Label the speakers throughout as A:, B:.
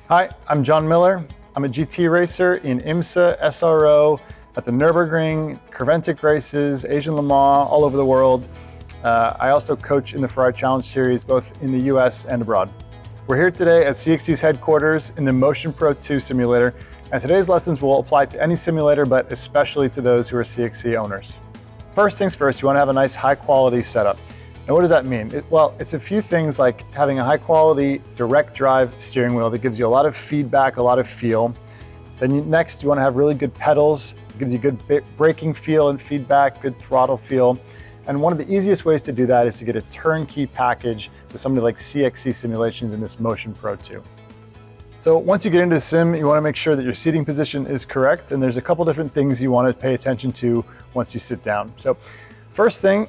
A: Hi, I'm Jon Miller. I'm a GT racer in IMSA, SRO, at the Nürburgring, Creventic races, Asian Le Mans, all over the world. I also coach in the Ferrari Challenge Series, both in the US and abroad. We're here today at CXC's headquarters in the Motion Pro 2 simulator, and today's lessons will apply to any simulator, but especially to those who are CXC owners. First things first, you want to have a nice high quality setup. Now what does that mean? It's a few things like having a high quality direct drive steering wheel that gives you a lot of feedback, a lot of feel. Then next you want to have really good pedals. It gives you good braking feel and feedback, good throttle feel. And one of the easiest ways to do that is to get a turnkey package with somebody like CXC Simulations in this Motion Pro 2. So once you get into the sim, you want to make sure that your seating position is correct, and there's a couple different things you want to pay attention to once you sit down. So first thing,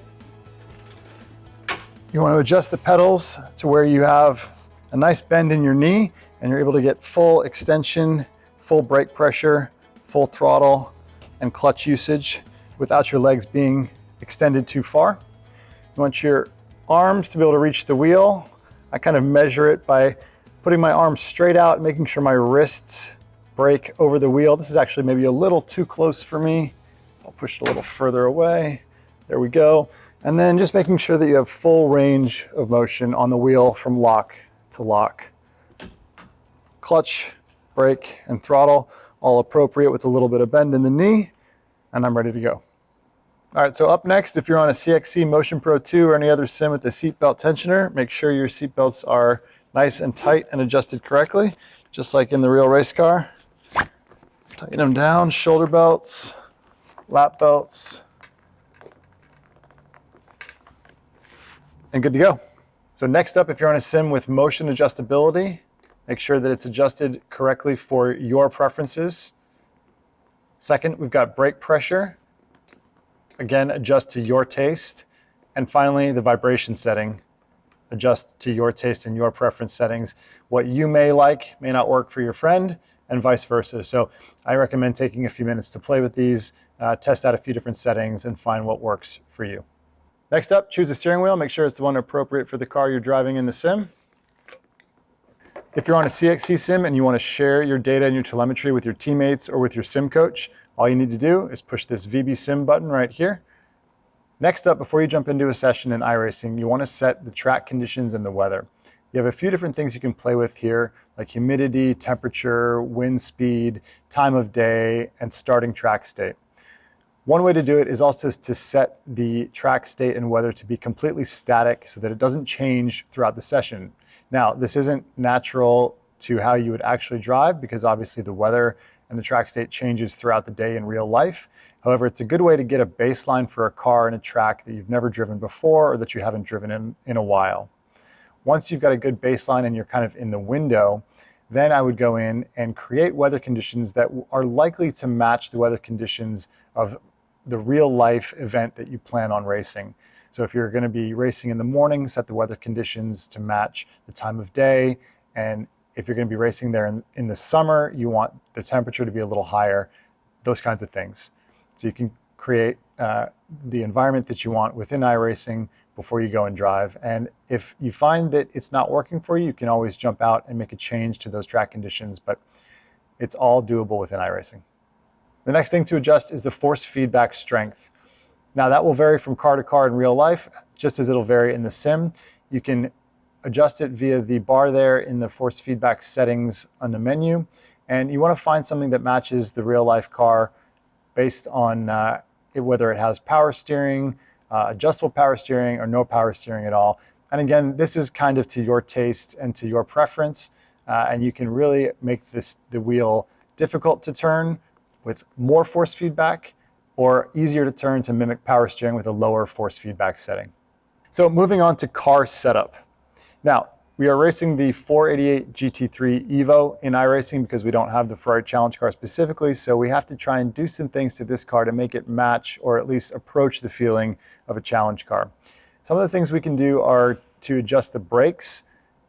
A: you want to adjust the pedals to where you have a nice bend in your knee and you're able to get full extension, full brake pressure, full throttle, and clutch usage without your legs being extended too far. You want your arms to be able to reach the wheel. I kind of measure it by putting my arms straight out, making sure my wrists break over the wheel. This is actually maybe a little too close for me. I'll push it a little further away. There we go. And then just making sure that you have full range of motion on the wheel from lock to lock. Clutch, brake, and throttle, all appropriate with a little bit of bend in the knee, and I'm ready to go. All right, so up next, if you're on a CXC Motion Pro 2 or any other sim with a seatbelt tensioner, make sure your seatbelts are nice and tight and adjusted correctly, just like in the real race car. Tighten them down, shoulder belts, lap belts, and good to go. So next up, if you're on a sim with motion adjustability, make sure that it's adjusted correctly for your preferences. Second, we've got brake pressure. Again, adjust to your taste. And finally, the vibration setting. Adjust to your taste and your preference settings. What you may like may not work for your friend, and vice versa. So I recommend taking a few minutes to play with these, test out a few different settings, and find what works for you. Next up, choose a steering wheel. Make sure it's the one appropriate for the car you're driving in the sim. If you're on a CXC sim and you want to share your data and your telemetry with your teammates or with your sim coach, all you need to do is push this VB Sim button right here. Next up, before you jump into a session in iRacing, you want to set the track conditions and the weather. You have a few different things you can play with here, like humidity, temperature, wind speed, time of day, and starting track state. One way to do it is also to set the track state and weather to be completely static so that it doesn't change throughout the session. Now, this isn't natural to how you would actually drive because obviously the weather and the track state changes throughout the day in real life. However, it's a good way to get a baseline for a car and a track that you've never driven before or that you haven't driven in a while. Once you've got a good baseline and you're kind of in the window, then I would go in and create weather conditions that are likely to match the weather conditions of the real life event that you plan on racing. So if you're going to be racing in the morning, set the weather conditions to match the time of day. And if you're going to be racing there in the summer, you want the temperature to be a little higher, those kinds of things. So you can create the environment that you want within iRacing before you go and drive. And if you find that it's not working for you, you can always jump out and make a change to those track conditions, but it's all doable within iRacing. The next thing to adjust is the force feedback strength. Now that will vary from car to car in real life, just as it'll vary in the sim. You can adjust it via the bar there in the force feedback settings on the menu. And you want to find something that matches the real life car based on whether it has power steering, adjustable power steering, or no power steering at all. And again, this is kind of to your taste and to your preference. And you can really make the wheel difficult to turn with more force feedback, or easier to turn to mimic power steering with a lower force feedback setting. So moving on to car setup. Now, we are racing the 488 GT3 Evo in iRacing because we don't have the Ferrari Challenge car specifically, so we have to try and do some things to this car to make it match or at least approach the feeling of a challenge car. Some of the things we can do are to adjust the brakes.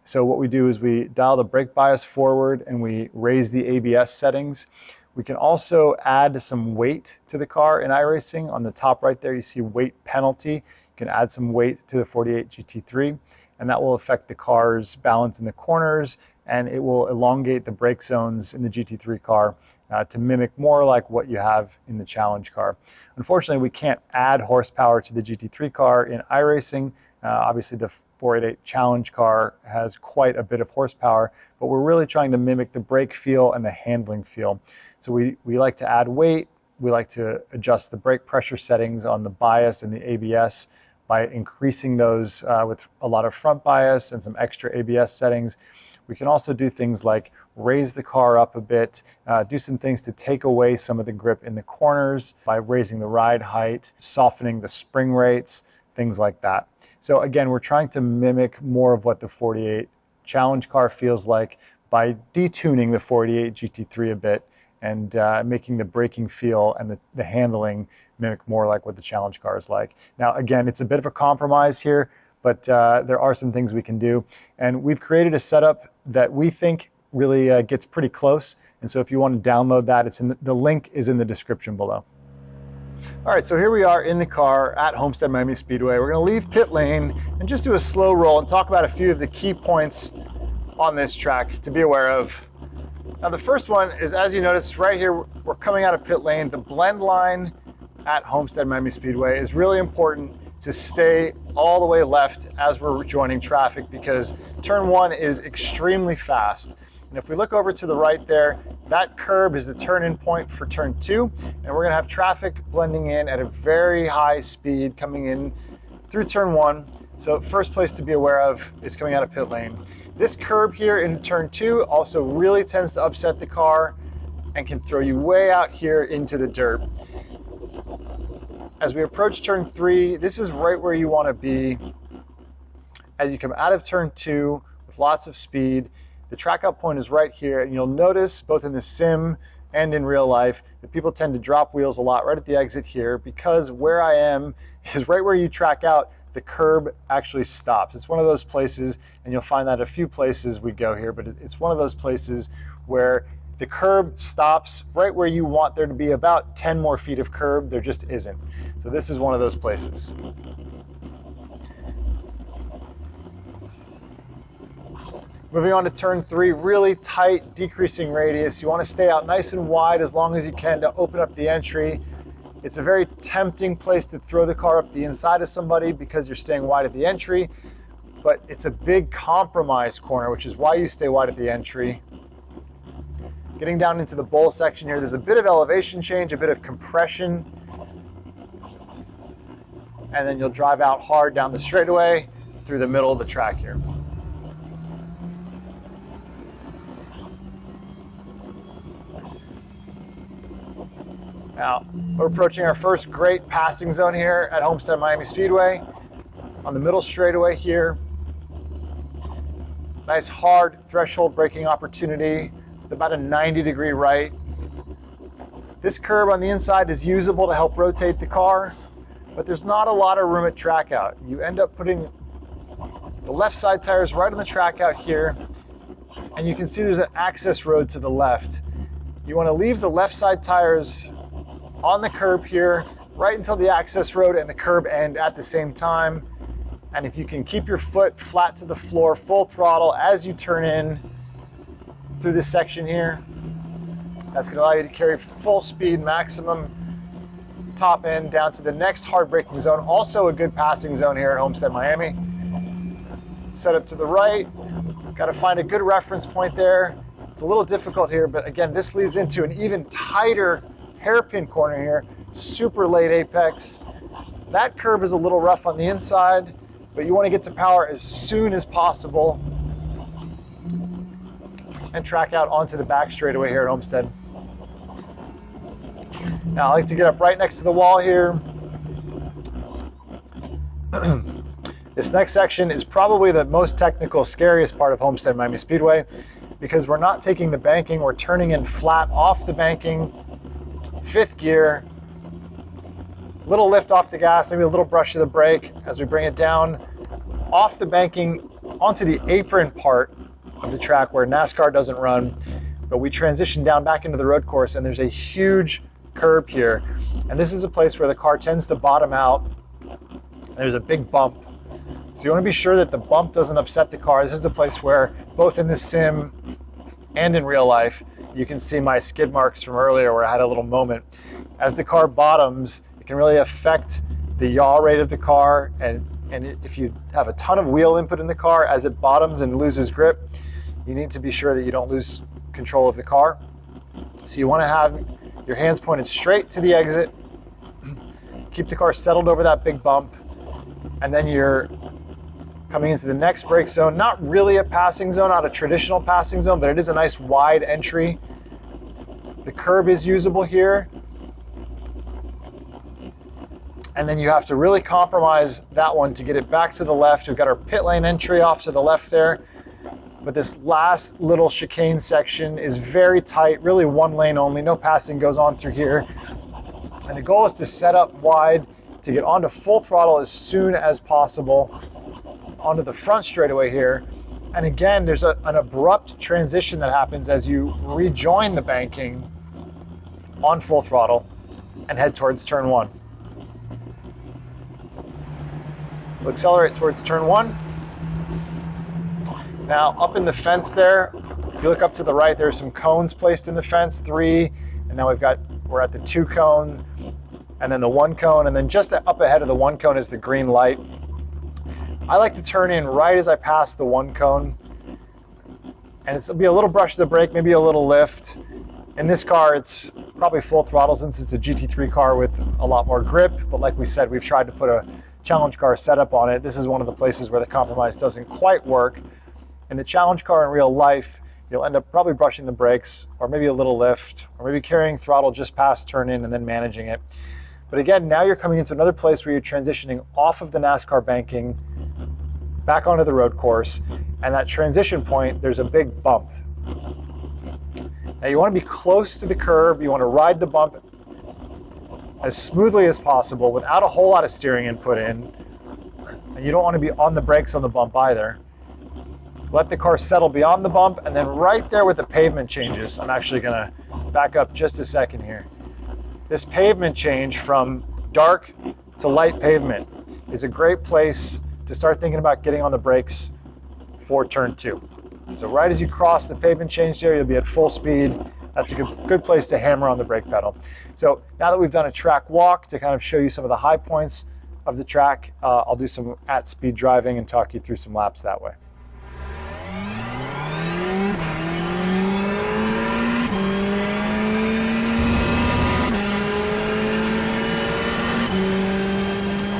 A: So what we do is we dial the brake bias forward and we raise the ABS settings. We can also add some weight to the car in iRacing. On the top right there, you see weight penalty. You can add some weight to the 48 GT3, and that will affect the car's balance in the corners and it will elongate the brake zones in the GT3 car to mimic more like what you have in the Challenge car. Unfortunately, we can't add horsepower to the GT3 car in iRacing. Obviously, the 488 Challenge car has quite a bit of horsepower, but we're really trying to mimic the brake feel and the handling feel. So we like to add weight. We like to adjust the brake pressure settings on the bias and the ABS by increasing those with a lot of front bias and some extra ABS settings. We can also do things like raise the car up a bit, do some things to take away some of the grip in the corners by raising the ride height, softening the spring rates, things like that. So again, we're trying to mimic more of what the 48 Challenge car feels like by detuning the 48 GT3 a bit and making the braking feel and the handling mimic more like what the Challenge car is like. Now, again, it's a bit of a compromise here, but there are some things we can do. And we've created a setup that we think really gets pretty close. And so if you want to download that, the link is in the description below. All right, so here we are in the car at Homestead Miami Speedway. We're going to leave pit lane and just do a slow roll and talk about a few of the key points on this track to be aware of. Now, the first one is, as you notice right here, we're coming out of pit lane. The blend line at Homestead Miami Speedway is really important to stay all the way left as we're joining traffic because turn 1 is extremely fast. And if we look over to the right there, that curb is the turn-in point for turn 2, and we're going to have traffic blending in at a very high speed coming in through turn 1. So first place to be aware of is coming out of pit lane. This curb here in turn 2 also really tends to upset the car and can throw you way out here into the dirt. As we approach turn 3, this is right where you want to be. As you come out of turn 2 with lots of speed, the track out point is right here, and you'll notice both in the sim and in real life that people tend to drop wheels a lot right at the exit here because where I am is right where you track out, the curb actually stops. It's one of those places, and you'll find that a few places we go here, but it's one of those places where the curb stops right where you want there to be about 10 more feet of curb. There just isn't. So this is one of those places. Moving on to turn 3, really tight, decreasing radius. You want to stay out nice and wide as long as you can to open up the entry. It's a very tempting place to throw the car up the inside of somebody because you're staying wide at the entry, but it's a big compromise corner, which is why you stay wide at the entry. Getting down into the bowl section here, there's a bit of elevation change, a bit of compression, and then you'll drive out hard down the straightaway through the middle of the track here. Now, we're approaching our first great passing zone here at Homestead Miami Speedway on the middle straightaway here. Nice hard threshold braking opportunity with about a 90-degree right. This curb on the inside is usable to help rotate the car, but there's not a lot of room at track out. You end up putting the left side tires right on the track out here, and you can see there's an access road to the left. You want to leave the left side tires on the curb here right until the access road and the curb end at the same time. And if you can keep your foot flat to the floor, full throttle as you turn in through this section here, that's going to allow you to carry full speed, maximum top end down to the next hard braking zone. Also a good passing zone here at Homestead Miami. Set up to the right, got to find a good reference point there. It's a little difficult here, but again, this leads into an even tighter hairpin corner here, super late apex. That curb is a little rough on the inside, but you want to get to power as soon as possible and track out onto the back straightaway here at Homestead. Now I like to get up right next to the wall here. This next section is probably the most technical, scariest part of Homestead Miami Speedway because we're not taking the banking, we're turning in flat off the banking, 5th gear, little lift off the gas, maybe a little brush of the brake as we bring it down off the banking onto the apron part of the track where NASCAR doesn't run, but we transition down back into the road course and there's a huge curb here. And this is a place where the car tends to bottom out. There's a big bump. So you want to be sure that the bump doesn't upset the car. This is a place where, both in the sim and in real life, you can see my skid marks from earlier where I had a little moment. As the car bottoms, it can really affect the yaw rate of the car, and if you have a ton of wheel input in the car, as it bottoms and loses grip, you need to be sure that you don't lose control of the car. So you want to have your hands pointed straight to the exit, keep the car settled over that big bump, and then you're coming into the next brake zone. Not really a passing zone, not a traditional passing zone, but it is a nice wide entry. The curb is usable here. And then you have to really compromise that one to get it back to the left. We've got our pit lane entry off to the left there. But this last little chicane section is very tight, really one lane only. No passing goes on through here. And the goal is to set up wide to get onto full throttle as soon as possible onto the front straightaway here. And again, there's an abrupt transition that happens as you rejoin the banking on full throttle and head towards turn 1. We'll accelerate towards turn 1. Now, up in the fence there, if you look up to the right, there's some cones placed in the fence, 3, and now we're at the 2 cone, and then the 1 cone, and then just up ahead of the 1 cone is the green light. I like to turn in right as I pass the 1 cone, and it'll be a little brush to the brake, maybe a little lift. In this car, it's probably full throttle since it's a GT3 car with a lot more grip, but like we said, we've tried to put a challenge car setup on it. This is one of the places where the compromise doesn't quite work. In the challenge car in real life, you'll end up probably brushing the brakes, or maybe a little lift, or maybe carrying throttle just past turn in and then managing it. But again, now you're coming into another place where you're transitioning off of the NASCAR banking back onto the road course, and that transition point, there's a big bump. Now you want to be close to the curb, you want to ride the bump as smoothly as possible without a whole lot of steering input in, and you don't want to be on the brakes on the bump either. Let the car settle beyond the bump, and then right there with the pavement changes, I'm actually going to back up just a second here. This pavement change from dark to light pavement is a great place to start thinking about getting on the brakes for turn 2. So right as you cross the pavement change there, you'll be at full speed. That's a good place to hammer on the brake pedal. So now that we've done a track walk to kind of show you some of the high points of the track, I'll do some at-speed driving and talk you through some laps that way.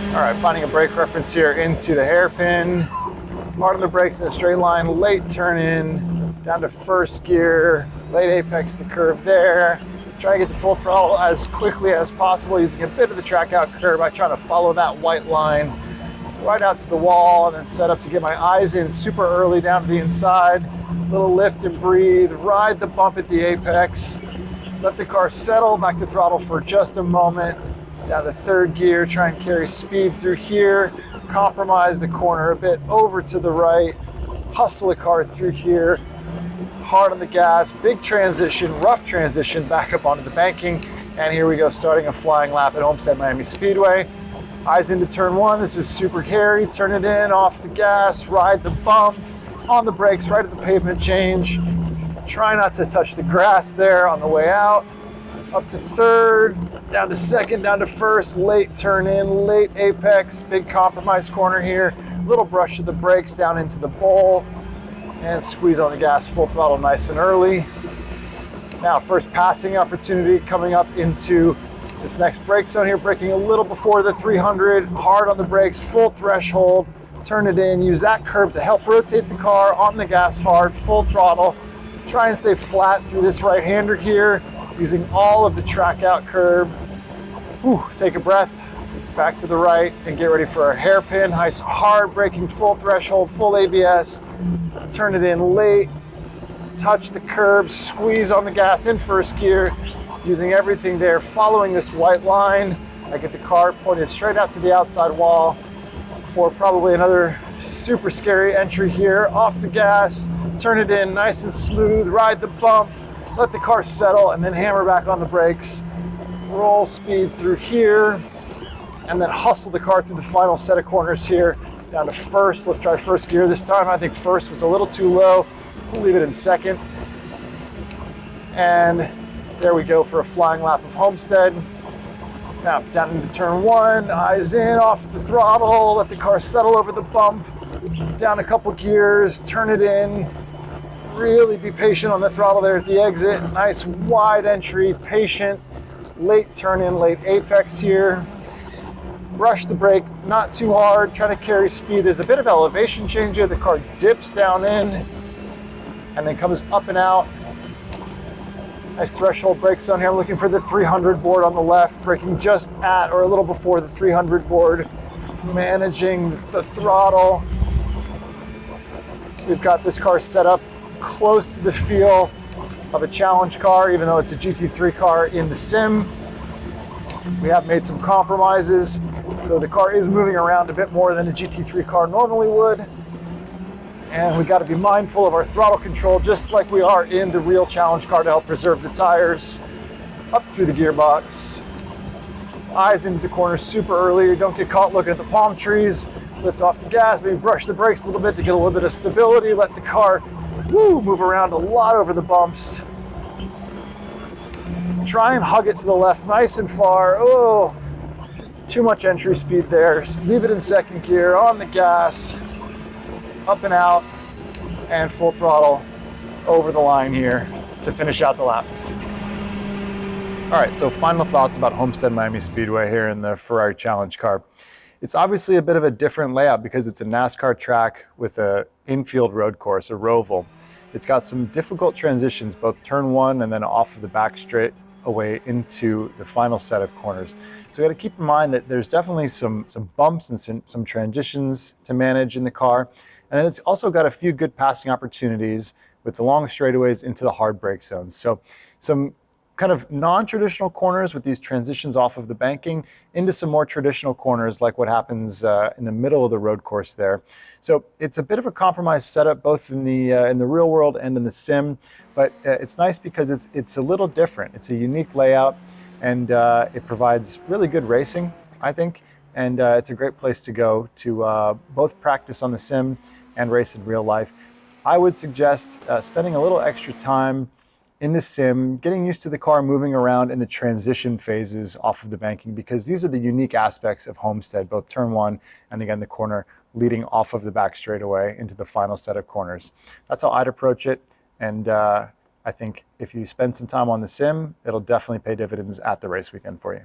A: All right, finding a brake reference here into the hairpin. Hard on the brakes in a straight line, late turn in, down to first gear, late apex to curve there. Try to get the full throttle as quickly as possible using a bit of the track out curve. I try to follow that white line right out to the wall and then set up to get my eyes in super early down to the inside. Little lift and breathe, ride the bump at the apex. Let the car settle back to throttle for just a moment. Down to third gear, try and carry speed through here, compromise the corner a bit over to the right, hustle the car through here, hard on the gas, big transition, rough transition, back up onto the banking, and here we go, starting a flying lap at Homestead Miami Speedway. Eyes into turn 1, this is super hairy, turn it in, off the gas, ride the bump, on the brakes, right at the pavement change. Try not to touch the grass there on the way out. Up to third, down to second, down to first, late turn in, late apex, big compromise corner here, little brush of the brakes down into the bowl, and squeeze on the gas, full throttle nice and early. Now, first passing opportunity coming up into this next brake zone here, braking a little before the 300, hard on the brakes, full threshold, turn it in, use that curb to help rotate the car, on the gas hard, full throttle, try and stay flat through this right-hander here, using all of the track out curb. Take a breath, back to the right, and get ready for our hairpin. Nice hard braking, full threshold, full ABS. Turn it in late, touch the curb, squeeze on the gas in first gear, using everything there, following this white line. I get the car pointed straight out to the outside wall for probably another super scary entry here. Off the gas, turn it in nice and smooth, ride the bump, let the car settle, and then hammer back on the brakes. Roll speed through here, and then hustle the car through the final set of corners here down to first. Let's try first gear this time. I think first was a little too low. We'll leave it in second. And there we go for a flying lap of Homestead. Now down into turn one, eyes in, off the throttle, let the car settle over the bump, down a couple gears, turn it in, really be patient on the throttle there at the exit. Nice wide entry, patient, late turn in, late apex here. Brush the brake, not too hard, try to carry speed. There's a bit of elevation change here. The car dips down in and then comes up and out. Nice threshold brake zone here. I'm looking for the 300 board on the left, braking just at or a little before the 300 board, managing the throttle. We've got this car set up close to the feel of a challenge car, even though it's a GT3 car in the sim. We have made some compromises, so the car is moving around a bit more than a GT3 car normally would. And we got to be mindful of our throttle control, just like we are in the real challenge car, to help preserve the tires. Up through the gearbox. Eyes into the corner super early. Don't get caught looking at the palm trees. Lift off the gas, maybe brush the brakes a little bit to get a little bit of stability. Let the car move around a lot over the bumps. Try and hug it to the left nice and far. Oh, too much entry speed there. Leave it in second gear, on the gas. Up and out, and full throttle over the line here to finish out the lap. All right, so final thoughts about Homestead Miami Speedway here in the Ferrari Challenge car. It's obviously a bit of a different layout because it's a NASCAR track with an infield road course, a roval. It's got some difficult transitions, both turn one and then off of the back straight away into the final set of corners. So we got to keep in mind that there's definitely some bumps and some transitions to manage in the car. And then it's also got a few good passing opportunities with the long straightaways into the hard brake zones. So some kind of non-traditional corners with these transitions off of the banking into some more traditional corners like what happens in the middle of the road course there. So it's a bit of a compromise setup both in the real world and in the sim, but it's nice because it's a little different. It's a unique layout, and it provides really good racing, I think. And it's a great place to go to both practice on the sim and race in real life. I would suggest spending a little extra time in the sim, getting used to the car moving around in the transition phases off of the banking, because these are the unique aspects of Homestead, both turn one and again the corner leading off of the back straightaway into the final set of corners. That's how I'd approach it, and I think if you spend some time on the sim, it'll definitely pay dividends at the race weekend for you.